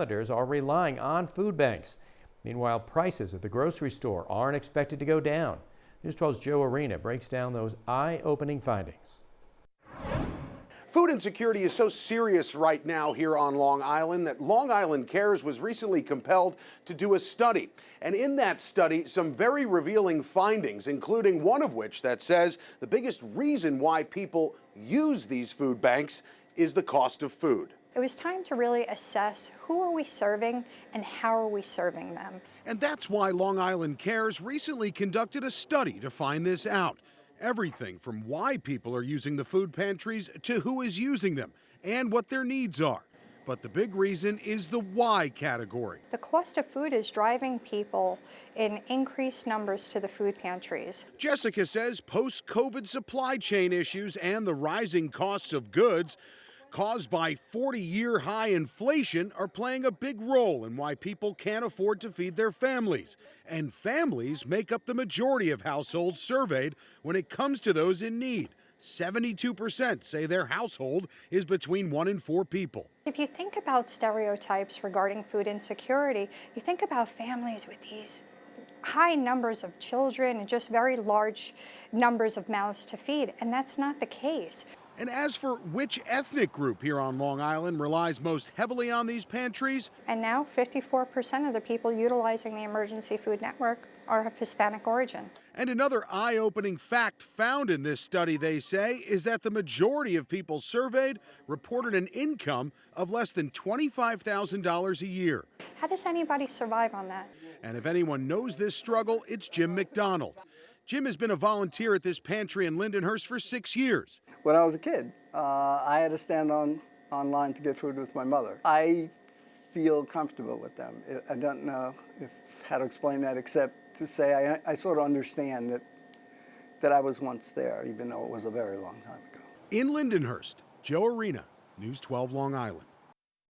Islanders are relying on food banks. Meanwhile, prices at the grocery store aren't expected to go down. News 12's Joe Arena breaks down those eye-opening findings. Food insecurity is so serious right now here on Long Island that Long Island Cares was recently compelled to do a study. And in that study, some very revealing findings, including one of which that says the biggest reason why people use these food banks is the cost of food. It was time to really assess who are we serving and how are we serving them. And that's why Long Island Cares recently conducted a study to find this out. Everything from why people are using the food pantries to who is using them and what their needs are. But the big reason is the why category. The cost of food is driving people in increased numbers to the food pantries. Jessica says post-COVID supply chain issues and the rising costs of goods caused by 40-year high inflation are playing a big role in why people can't afford to feed their families. And families make up the majority of households surveyed when it comes to those in need. 72% say their household is between 1 and 4 people. If you think about stereotypes regarding food insecurity, you think about families with these high numbers of children and just very large numbers of mouths to feed, and that's not the case. And as for which ethnic group here on Long Island relies most heavily on these pantries? And now 54% of the people utilizing the emergency food network are of Hispanic origin. And another eye-opening fact found in this study, they say, is that the majority of people surveyed reported an income of less than $25,000 a year. How does anybody survive on that? And if anyone knows this struggle, it's Jim McDonald. Jim has been a volunteer at this pantry in Lindenhurst for 6 years. When I was a kid, I had to stand online to get food with my mother. I feel comfortable with them. I don't know how to explain that except to say I sort of understand that I was once there, even though it was a very long time ago. In Lindenhurst, Joe Arena, News 12 Long Island.